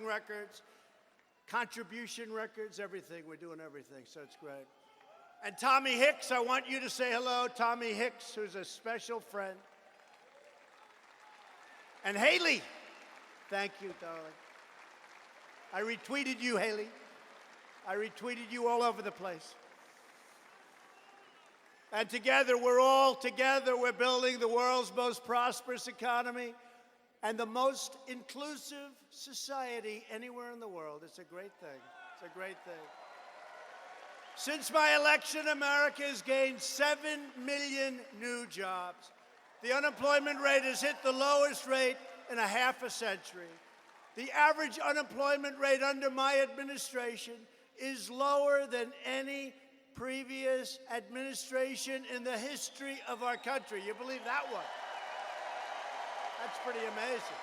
selling records, contribution records, everything. We're doing everything, so it's great. And Tommy Hicks, I want you to say hello. Tommy Hicks, who's a special friend. And Haley, thank you, darling. I retweeted you, Haley. I retweeted you all over the place. And together, we're building the world's most prosperous economy and the most inclusive society anywhere in the world. It's a great thing. It's a great thing. Since my election, America has gained 7 million new jobs. The unemployment rate has hit the lowest rate in a half a century. The average unemployment rate under my administration is lower than any previous administration in the history of our country. You believe that one? That's pretty amazing.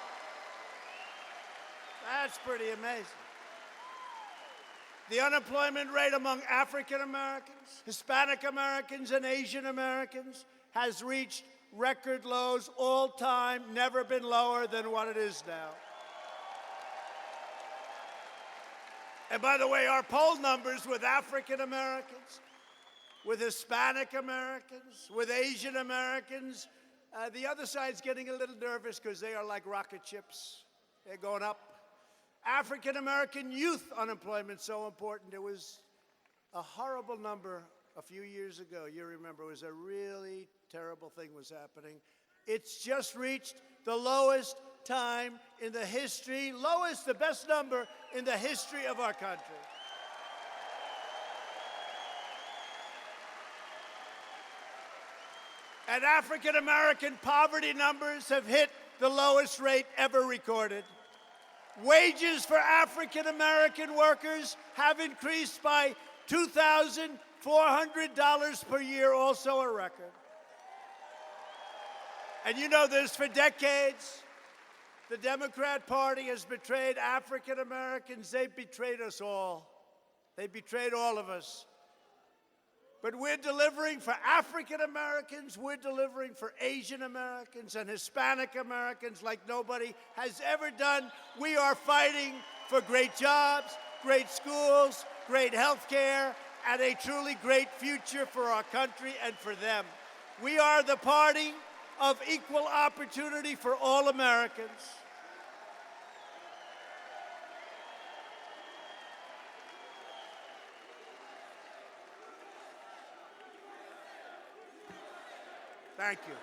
That's pretty amazing. The unemployment rate among African Americans, Hispanic Americans, and Asian Americans has reached record lows all time, never been lower than what it is now. And by the way, our poll numbers with African Americans, with Hispanic Americans, with Asian Americans, the other side's getting a little nervous because they are like rocket ships. They're going up. African American youth unemployment so important. It was a horrible number a few years ago. You remember, it was a really terrible thing was happening. It's just reached the lowest time in the history, the best number in the history of our country. And African American poverty numbers have hit the lowest rate ever recorded. Wages for African American workers have increased by $2,400 per year, also a record. And you know this, for decades, the Democrat Party has betrayed African Americans. They've betrayed us all. They betrayed all of us. But we're delivering for African Americans, we're delivering for Asian Americans and Hispanic Americans like nobody has ever done. We are fighting for great jobs, great schools, great health care, and a truly great future for our country and for them. We are the party of equal opportunity for all Americans. Thank you.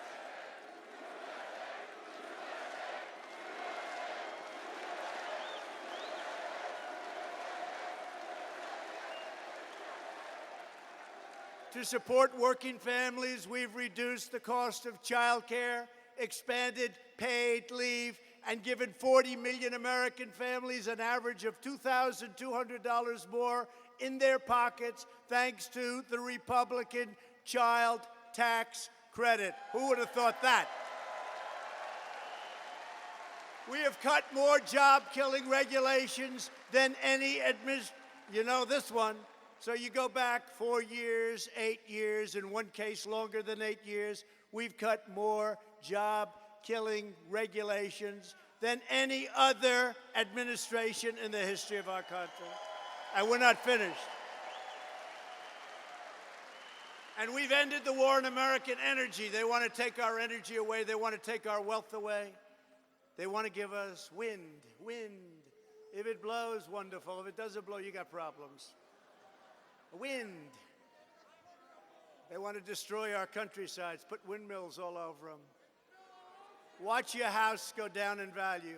To support working families, we've reduced the cost of child care, expanded paid leave, and given 40 million American families an average of $2,200 more in their pockets thanks to the Republican child tax credit. Who would have thought that? We have cut more job-killing regulations than any you know this one. So you go back 4 years, 8 years, in one case longer than 8 years. We've cut more job-killing regulations than any other administration in the history of our country. And we're not finished. And we've ended the war on American energy. They want to take our energy away. They want to take our wealth away. They want to give us wind. If it blows, wonderful. If it doesn't blow, you got problems. Wind. They want to destroy our countrysides, put windmills all over them. Watch your house go down in value.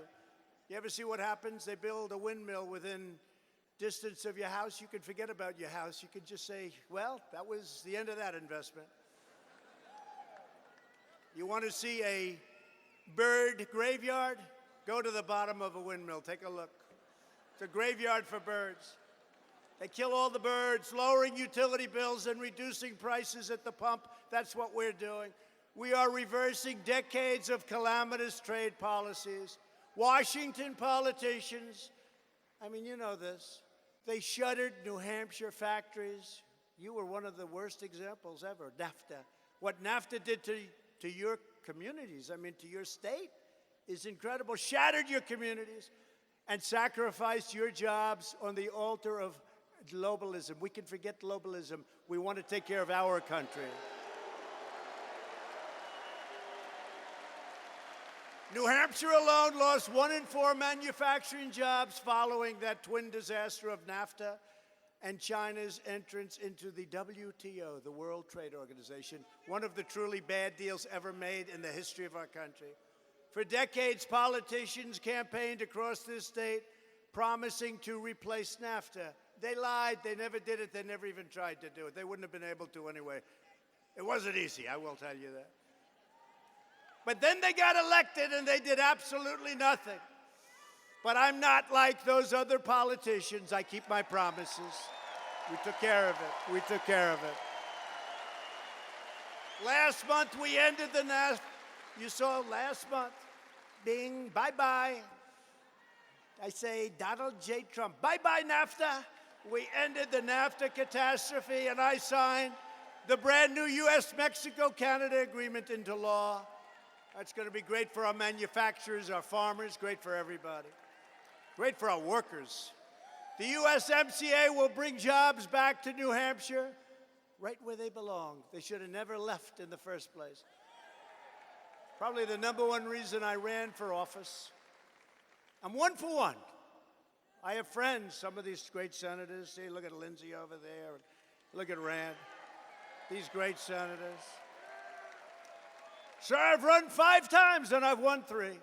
You ever see what happens? They build a windmill within distance of your house. You can forget about your house. You can just say, well, that was the end of that investment. You want to see a bird graveyard? Go to the bottom of a windmill. Take a look. It's a graveyard for birds. They kill all the birds, lowering utility bills and reducing prices at the pump. That's what we're doing. We are reversing decades of calamitous trade policies. Washington politicians, I mean, you know this. They shuttered New Hampshire factories. You were one of the worst examples ever, NAFTA. What NAFTA did to your communities, I mean, to your state, is incredible. Shattered your communities. and sacrifice your jobs on the altar of globalism. We can forget globalism. We want to take care of our country. New Hampshire alone lost 1 in 4 manufacturing jobs following that twin disaster of NAFTA and China's entrance into the WTO, the World Trade Organization, one of the truly bad deals ever made in the history of our country. For decades, politicians campaigned across this state promising to replace NAFTA. They lied. They never did it. They never even tried to do it. They wouldn't have been able to anyway. It wasn't easy, I will tell you that. But then they got elected and they did absolutely nothing. But I'm not like those other politicians. I keep my promises. We took care of it. We took care of it. Last month we ended the NAFTA. You saw last month. Bing, bye-bye. I say Donald J. Trump. Bye-bye, NAFTA. We ended the NAFTA catastrophe and I signed the brand new U.S.-Mexico-Canada agreement into law. That's going to be great for our manufacturers, our farmers, great for everybody. Great for our workers. The USMCA will bring jobs back to New Hampshire right where they belong. They should have never left in the first place. Probably the #1 reason I ran for office. I'm 1 for 1. I have friends, some of these great senators. See, look at Lindsay over there. Look at Rand. These great senators. Sir, I've run 5 times and I've won 3.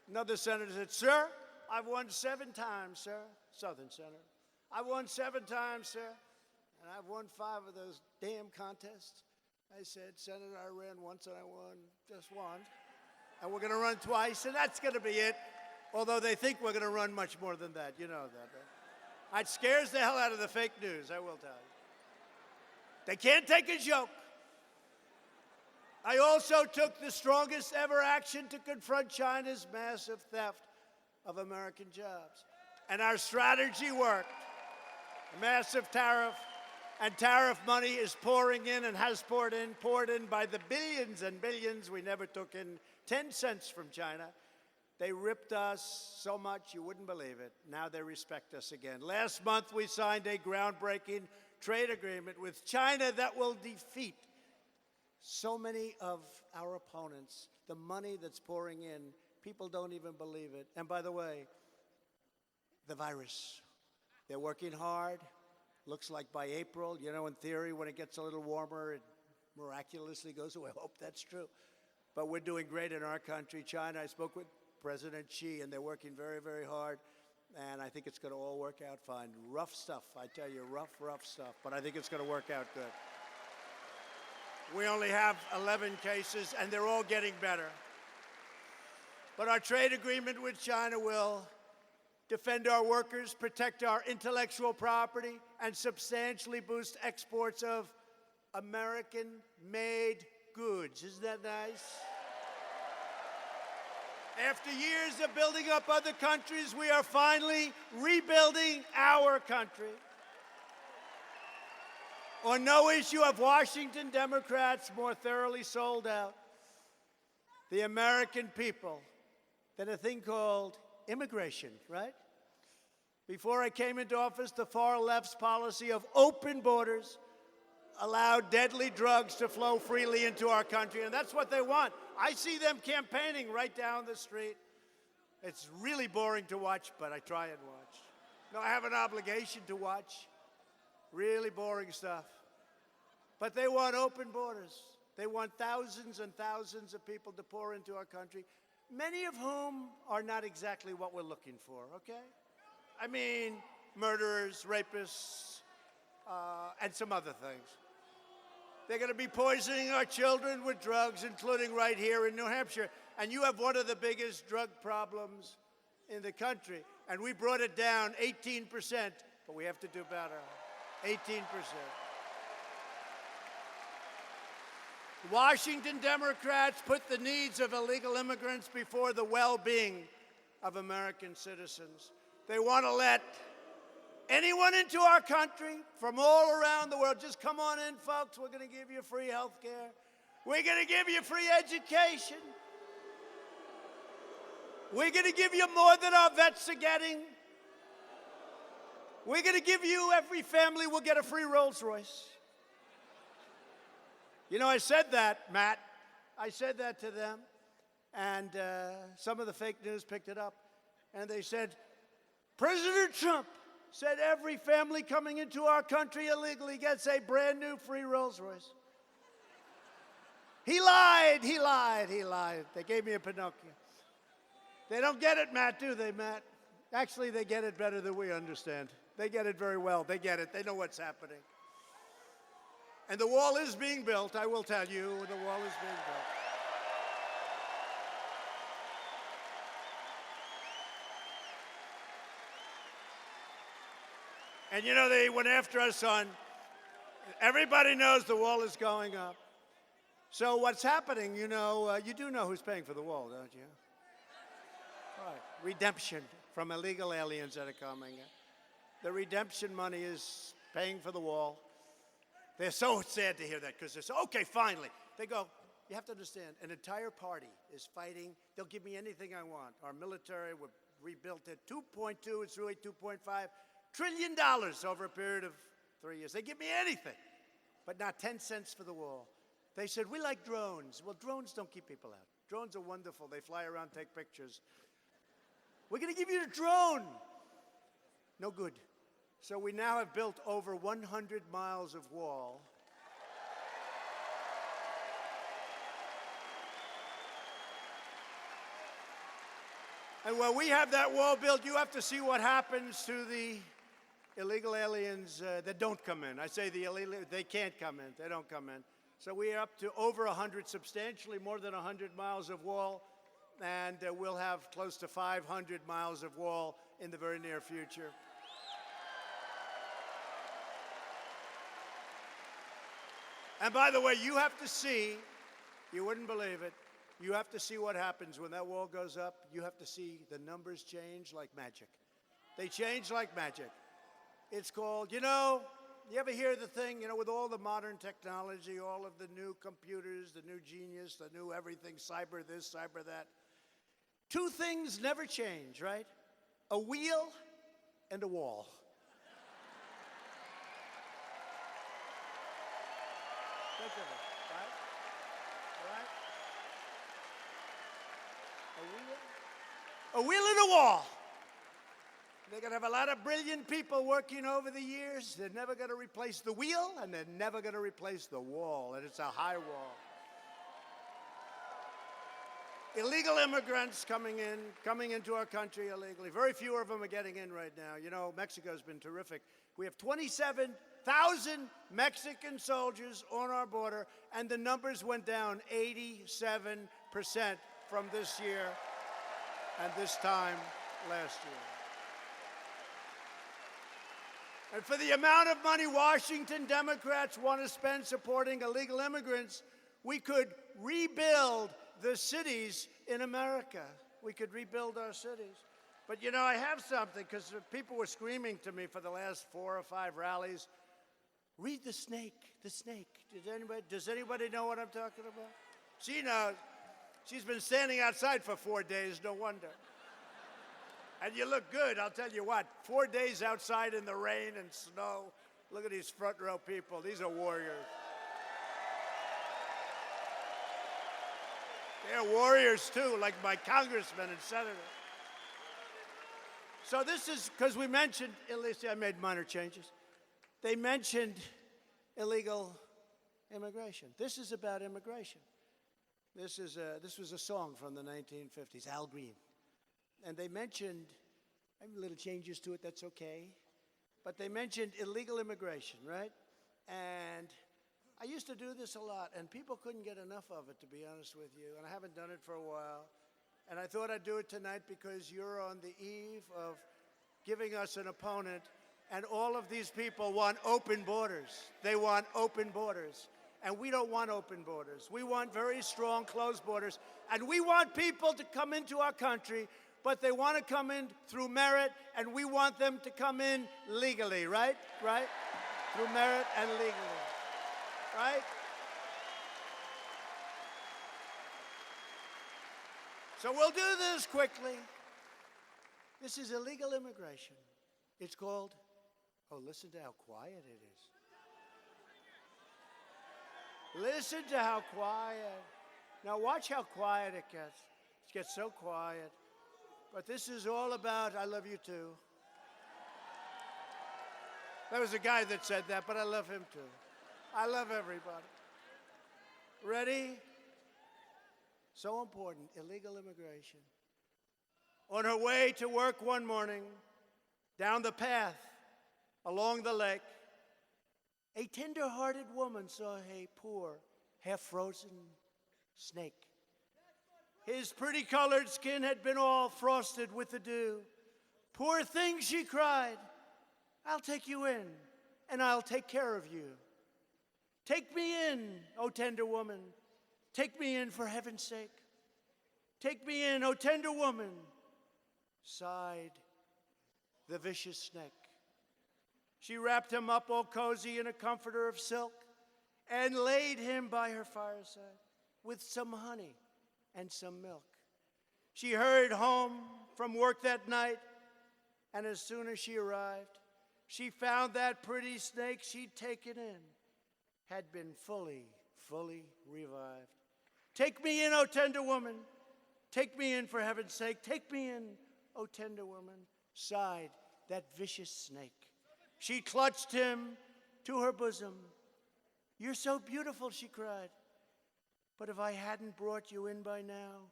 Another senator said, sir, I've won 7 times, sir. Southern senator. I've won 7 times, sir. And I've won 5 of those damn contests. I said, Senator, I ran once and I won just one. And we're going to run twice, and that's going to be it. Although they think we're going to run much more than that. You know that, right? It scares the hell out of the fake news, I will tell you. They can't take a joke. I also took the strongest ever action to confront China's massive theft of American jobs. And our strategy worked. A massive tariff, and tariff money is pouring in and has poured in by the billions and billions. We never took in 10 cents from China. They ripped us so much you wouldn't believe it. Now they respect us again. Last month we signed a groundbreaking trade agreement with China that will defeat so many of our opponents. The money that's pouring in, people don't even believe it. And by the way, the virus, they're working hard. Looks like by April, you know, in theory, when it gets a little warmer, it miraculously goes away. I hope that's true. But we're doing great in our country. China, I spoke with President Xi, and they're working very, very hard. And I think it's going to all work out fine. Rough stuff, I tell you, rough stuff. But I think it's going to work out good. We only have 11 cases, and they're all getting better. But our trade agreement with China will defend our workers, protect our intellectual property, and substantially boost exports of American-made goods. Isn't that nice? After years of building up other countries, we are finally rebuilding our country. On no issue have Washington Democrats more thoroughly sold out the American people than a thing called immigration, right? Before I came into office, the far left's policy of open borders allowed deadly drugs to flow freely into our country, and that's what they want. I see them campaigning right down the street. It's really boring to watch, but I try and watch. No, I have an obligation to watch. Really boring stuff. But they want open borders. They want thousands and thousands of people to pour into our country, many of whom are not exactly what we're looking for, okay? I mean, murderers, rapists, and some other things. They're going to be poisoning our children with drugs, including right here in New Hampshire. And you have one of the biggest drug problems in the country. And we brought it down 18%, but we have to do better. 18%. Washington Democrats put the needs of illegal immigrants before the well-being of American citizens. They want to let anyone into our country from all around the world. Just come on in, folks. We're going to give you free health care. We're going to give you free education. We're going to give you more than our vets are getting. We're going to give you, every family will get a free Rolls Royce. You know, I said that, Matt. I said that to them. And some of the fake news picked it up. And they said, President Trump said every family coming into our country illegally gets a brand new free Rolls Royce. He lied, he lied, he lied. They gave me a Pinocchio. They don't get it, Matt, do they, Matt? Actually, they get it better than we understand. They get it very well. They get it. They know what's happening. And the wall is being built, I will tell you. The wall is being built. And you know, they went after our son. Everybody knows the wall is going up. So what's happening, you know, you do know who's paying for the wall, don't you? Right. Redemption from illegal aliens that are coming. The redemption money is paying for the wall. They're so sad to hear that because they're so, okay, finally. They go, you have to understand, an entire party is fighting. They'll give me anything I want. Our military, we've rebuilt it. 2.2, it's really 2.5 trillion over a period of 3 years. They give me anything, but not 10 cents for the wall. They said, we like drones. Well, drones don't keep people out. Drones are wonderful. They fly around, take pictures. We're going to give you the drone. No good. So we now have built over 100 miles of wall. And when we have that wall built, you have to see what happens to the illegal aliens that don't come in. I say the illegal, they can't come in. They don't come in. So we are up to over 100, substantially more than 100 miles of wall, and we'll have close to 500 miles of wall in the very near future. And by the way, you have to see, you wouldn't believe it, you have to see what happens when that wall goes up. You have to see the numbers change like magic. They change like magic. It's called, you know, you ever hear the thing, you know, with all the modern technology, all of the new computers, the new genius, the new everything, cyber this, cyber that. Two things never change, right? A wheel and a wall. Think of it, right? Right? A wheel and a wall. They're going to have a lot of brilliant people working over the years. They're never going to replace the wheel, and they're never going to replace the wall, and it's a high wall. Illegal immigrants coming into our country illegally. Very few of them are getting in right now. You know, Mexico's been terrific. We have 27,000 Mexican soldiers on our border, and the numbers went down 87% from this year and this time last year. And for the amount of money Washington Democrats want to spend supporting illegal immigrants, we could rebuild the cities in America. We could rebuild our cities. But you know, I have something, because people were screaming to me for the last 4 or 5 rallies, read The Snake, The Snake. Does anybody know what I'm talking about? She knows. She's been standing outside for 4 days, no wonder. And you look good, I'll tell you what. 4 days outside in the rain and snow. Look at these front row people. These are warriors. They're warriors too, like my congressmen and senators. So this is, because we mentioned, at least I made minor changes. They mentioned illegal immigration. This is about immigration. This was a song from the 1950s, Al Green. And they mentioned, I have little changes to it, that's okay. But they mentioned illegal immigration, right? And I used to do this a lot, and people couldn't get enough of it, to be honest with you. And I haven't done it for a while. And I thought I'd do it tonight because you're on the eve of giving us an opponent. And all of these people want open borders. They want open borders. And we don't want open borders. We want very strong, closed borders. And we want people to come into our country, but they want to come in through merit, and we want them to come in legally, right? Right? Through merit and legally. Right? So we'll do this quickly. This is illegal immigration. It's called, oh, listen to how quiet it is. Listen to how quiet. Now watch how quiet it gets. It gets so quiet. But this is all about, I love you too. There was a guy that said that, but I love him too. I love everybody. Ready? So important, illegal immigration. On her way to work one morning, down the path, along the lake, a tender-hearted woman saw a poor, half-frozen snake. His pretty-colored skin had been all frosted with the dew. Poor thing, she cried, I'll take you in, and I'll take care of you. Take me in, O tender woman. Take me in for heaven's sake. Take me in, O tender woman, sighed the vicious snake. She wrapped him up all cozy in a comforter of silk and laid him by her fireside with some honey and some milk. She hurried home from work that night, and as soon as she arrived, she found that pretty snake she'd taken in had been fully revived. Take me in, O tender woman. Take me in for heaven's sake. Take me in, O tender woman, sighed that vicious snake. She clutched him to her bosom. You're so beautiful, she cried. But if I hadn't brought you in by now,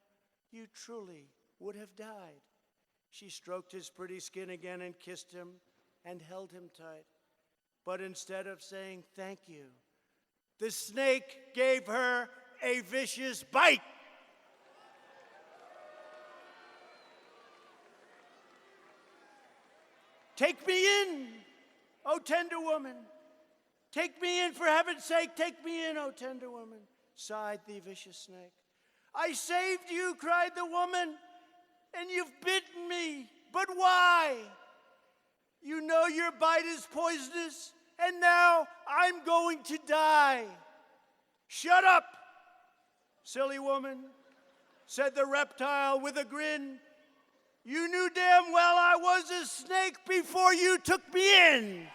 you truly would have died. She stroked his pretty skin again and kissed him and held him tight. But instead of saying thank you, the snake gave her a vicious bite. Take me in, O tender woman. Take me in for heaven's sake. Take me in, O tender woman, sighed the vicious snake. I saved you, cried the woman, and you've bitten me. But why? You know your bite is poisonous, and now I'm going to die. Shut up, silly woman, said the reptile with a grin. You knew damn well I was a snake before you took me in.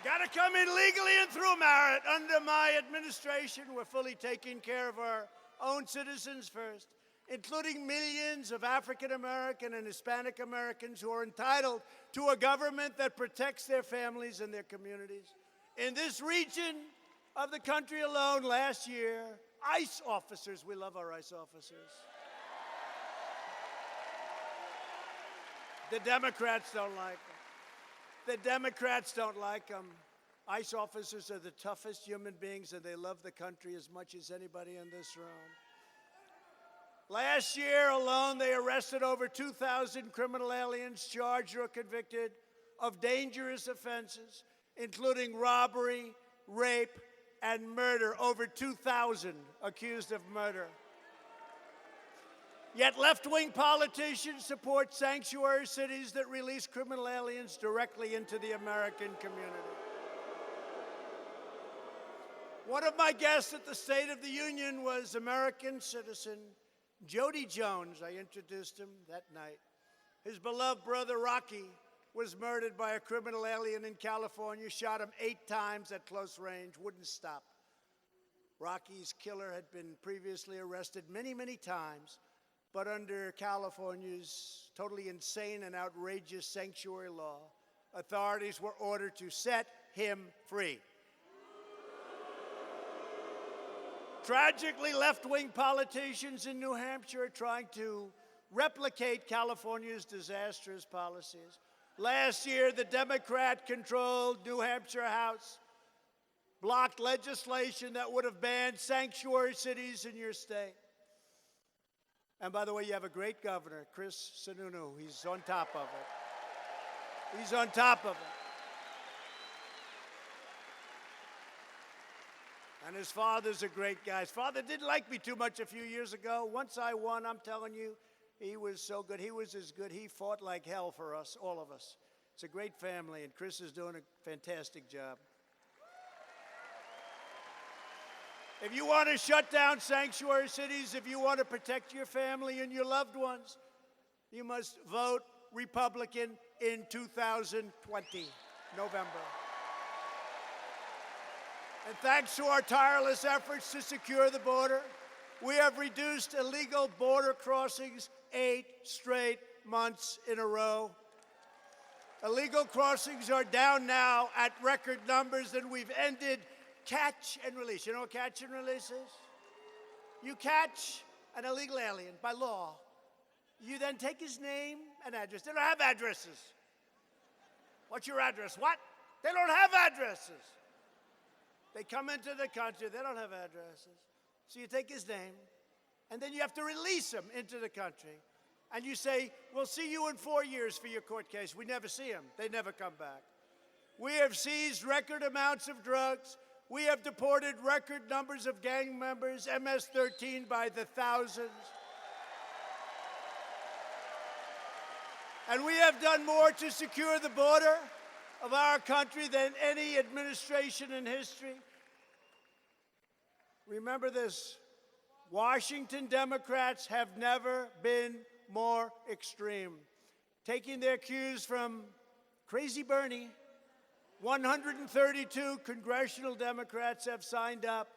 Got to come in legally and through merit. Under my administration, we're fully taking care of our own citizens first, including millions of African American and Hispanic Americans who are entitled to a government that protects their families and their communities. In this region of the country alone, last year, ICE officers, we love our ICE officers. The Democrats don't like them. The Democrats don't like them. ICE officers are the toughest human beings, and they love the country as much as anybody in this room. Last year alone, they arrested over 2,000 criminal aliens charged or convicted of dangerous offenses, including robbery, rape, and murder. Over 2,000 accused of murder. Yet left-wing politicians support sanctuary cities that release criminal aliens directly into the American community. One of my guests at the State of the Union was American citizen Jody Jones. I introduced him that night. His beloved brother Rocky was murdered by a criminal alien in California, shot him 8 times at close range, wouldn't stop. Rocky's killer had been previously arrested many times, but under California's totally insane and outrageous sanctuary law, authorities were ordered to set him free. Tragically, left-wing politicians in New Hampshire are trying to replicate California's disastrous policies. Last year, the Democrat-controlled New Hampshire House blocked legislation that would have banned sanctuary cities in your state. And by the way, you have a great governor, Chris Sununu. He's on top of it. He's on top of it. And his father's a great guy. His father didn't like me too much a few years ago. Once I won, I'm telling you, he was so good. He was as good. He fought like hell for us, all of us. It's a great family, and Chris is doing a fantastic job. If you want to shut down sanctuary cities, if you want to protect your family and your loved ones, you must vote Republican in 2020, November. And thanks to our tireless efforts to secure the border, we have reduced illegal border crossings 8 straight months in a row. Illegal crossings are down now at record numbers, and we've ended catch and release. You know what catch and release is? You catch an illegal alien by law. You then take his name and address. They don't have addresses. What's your address? What? They don't have addresses. They come into the country. They don't have addresses. So you take his name, and then you have to release him into the country. And you say, we'll see you in 4 years for your court case. We never see them. They never come back. We have seized record amounts of drugs. We have deported record numbers of gang members, MS-13 by the thousands. And we have done more to secure the border of our country than any administration in history. Remember this, Washington Democrats have never been more extreme. Taking their cues from crazy Bernie, 132 congressional Democrats have signed up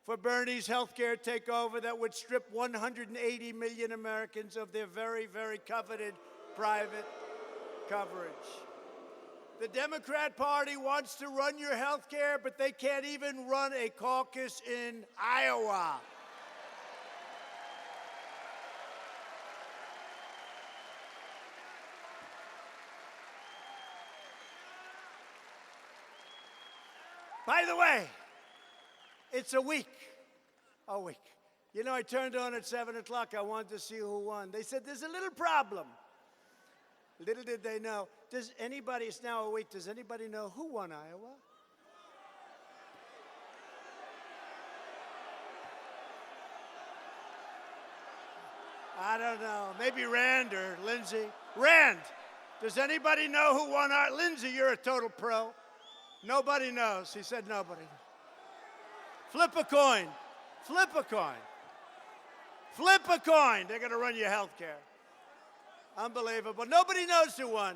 for Bernie's health care takeover that would strip 180 million Americans of their very, very coveted private coverage. The Democrat Party wants to run your health care, but they can't even run a caucus in Iowa. By the way, it's a week. You know, I turned on at 7 o'clock. I wanted to see who won. They said, there's a little problem. Little did they know. Does anybody, it's now a week, does anybody know who won Iowa? I don't know. Maybe Rand or Lindsay. Rand, does anybody know who won Iowa? Lindsay, you're a total pro. Nobody knows. He said nobody. Flip a coin. Flip a coin. Flip a coin. They're going to run your health care. Unbelievable. Nobody knows who won.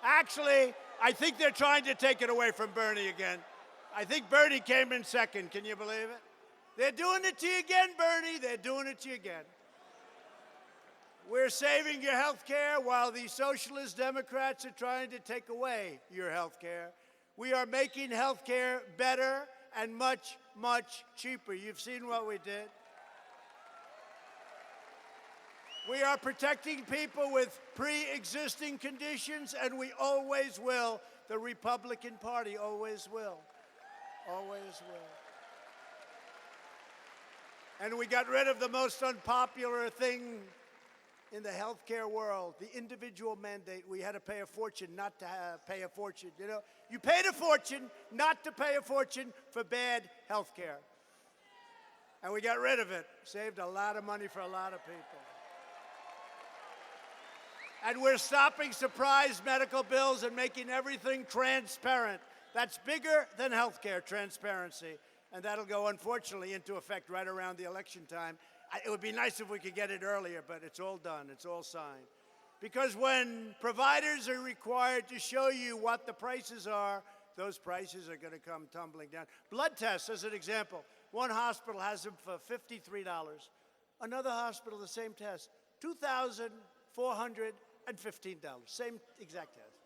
Actually, I think they're trying to take it away from Bernie again. I think Bernie came in second. Can you believe it? They're doing it to you again, Bernie. They're doing it to you again. We're saving your health care while the socialist Democrats are trying to take away your health care. We are making health care better and much, much cheaper. You've seen what we did. We are protecting people with pre-existing conditions, and we always will. The Republican Party always will. Always will. And we got rid of the most unpopular thing in the healthcare world, the individual mandate. We had to pay a fortune not to pay a fortune. You know, you paid a fortune not to pay a fortune for bad healthcare. And we got rid of it. Saved a lot of money for a lot of people. And we're stopping surprise medical bills and making everything transparent. That's bigger than healthcare, transparency. And that'll go, unfortunately, into effect right around the election time. It would be nice if we could get it earlier, but it's all done. It's all signed. Because when providers are required to show you what the prices are, those prices are going to come tumbling down. Blood tests, as an example. One hospital has them for $53. Another hospital, the same test, $2,415. Same exact test.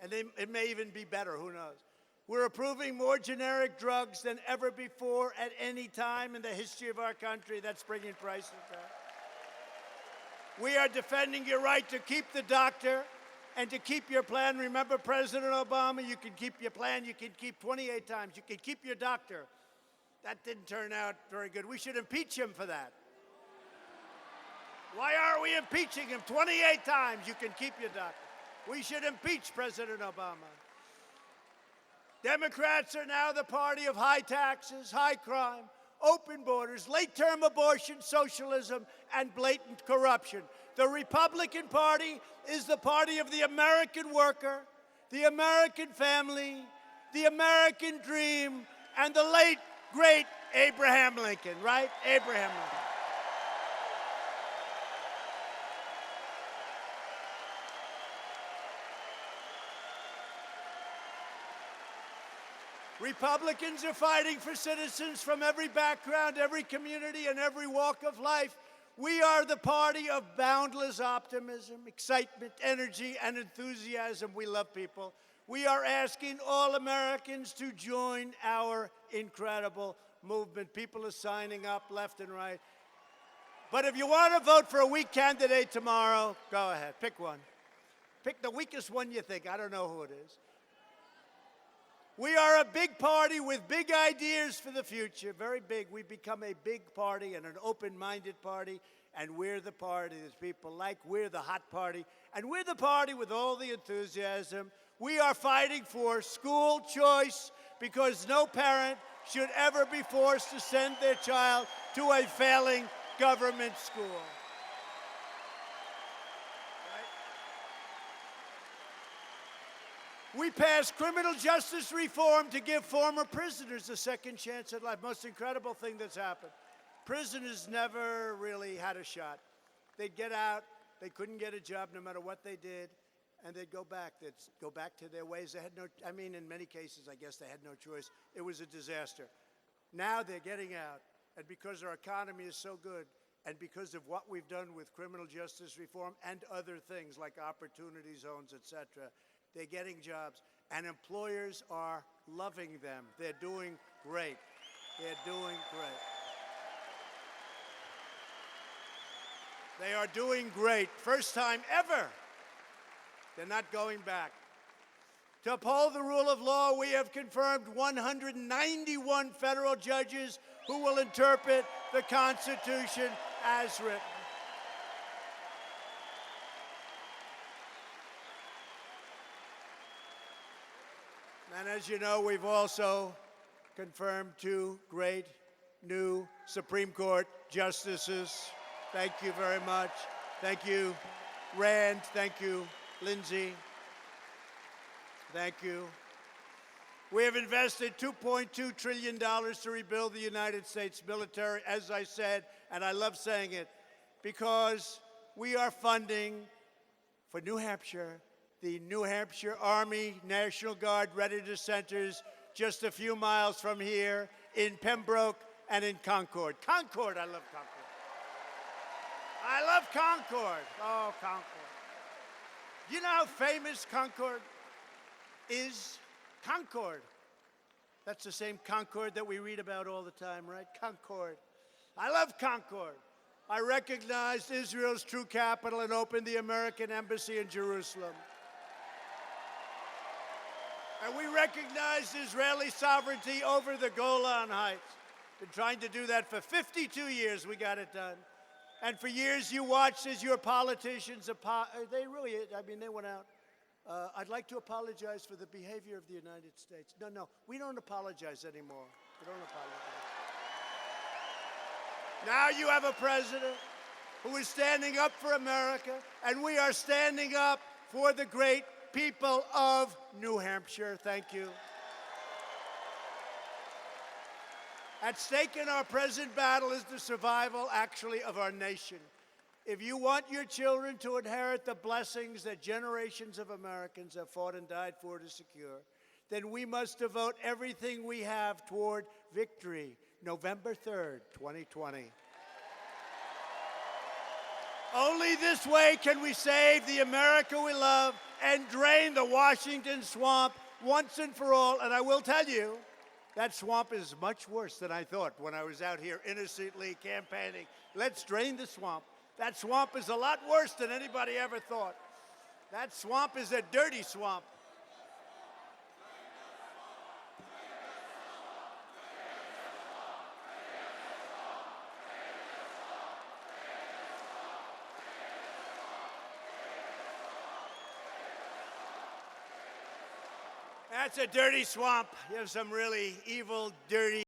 And it may even be better, who knows. We're approving more generic drugs than ever before at any time in the history of our country. That's bringing prices down. We are defending your right to keep the doctor and to keep your plan. Remember President Obama, you can keep your plan, you can keep 28 times. You can keep your doctor. That didn't turn out very good. We should impeach him for that. Why aren't we impeaching him 28 times? You can keep your doctor. We should impeach President Obama. Democrats are now the party of high taxes, high crime, open borders, late-term abortion, socialism, and blatant corruption. The Republican Party is the party of the American worker, the American family, the American dream, and the late, great Abraham Lincoln, right? Abraham Lincoln. Republicans are fighting for citizens from every background, every community, and every walk of life. We are the party of boundless optimism, excitement, energy, and enthusiasm. We love people. We are asking all Americans to join our incredible movement. People are signing up left and right. But if you want to vote for a weak candidate tomorrow, go ahead. Pick one. Pick the weakest one you think. I don't know who it is. We are a big party with big ideas for the future, very big. We've become a big party and an open-minded party, and we're the party that people like. We're the hot party, and we're the party with all the enthusiasm. We are fighting for school choice because no parent should ever be forced to send their child to a failing government school. We passed criminal justice reform to give former prisoners a second chance at life. Most incredible thing that's happened. Prisoners never really had a shot. They'd get out, they couldn't get a job no matter what they did, and they'd go back. They'd go back to their ways. They had no, I mean, in many cases, I guess they had no choice. It was a disaster. Now they're getting out, and because our economy is so good, and because of what we've done with criminal justice reform and other things like opportunity zones, et cetera, they're getting jobs, and employers are loving them. They're doing great. They're doing great. They are doing great. First time ever. They're not going back. To uphold the rule of law, we have confirmed 191 federal judges who will interpret the Constitution as written. And as you know, we've also confirmed 2 great new Supreme Court justices. Thank you very much. Thank you, Rand. Thank you, Lindsey. Thank you. We have invested $2.2 trillion to rebuild the United States military, as I said, and I love saying it, because we are funding for New Hampshire, the New Hampshire Army National Guard Readiness Centers just a few miles from here in Pembroke and in Concord. Concord, I love Concord. I love Concord. Oh, Concord. You know how famous Concord is? Concord. That's the same Concord that we read about all the time, right? Concord. I love Concord. I recognized Israel's true capital and opened the American embassy in Jerusalem. And we recognized Israeli sovereignty over the Golan Heights. Been trying to do that for 52 years. We got it done. And for years, you watched as your politicians, they went out. I'd like to apologize for the behavior of the United States. No, we don't apologize anymore. We don't apologize. Now you have a president who is standing up for America, and we are standing up for the great people of New Hampshire. Thank you. At stake in our present battle is the survival, actually, of our nation. If you want your children to inherit the blessings that generations of Americans have fought and died for to secure, then we must devote everything we have toward victory. November 3rd, 2020. Only this way can we save the America we love and drain the Washington swamp once and for all. And I will tell you, that swamp is much worse than I thought when I was out here innocently campaigning. Let's drain the swamp. That swamp is a lot worse than anybody ever thought. That swamp is a dirty swamp. That's a dirty swamp. You have some really evil, dirty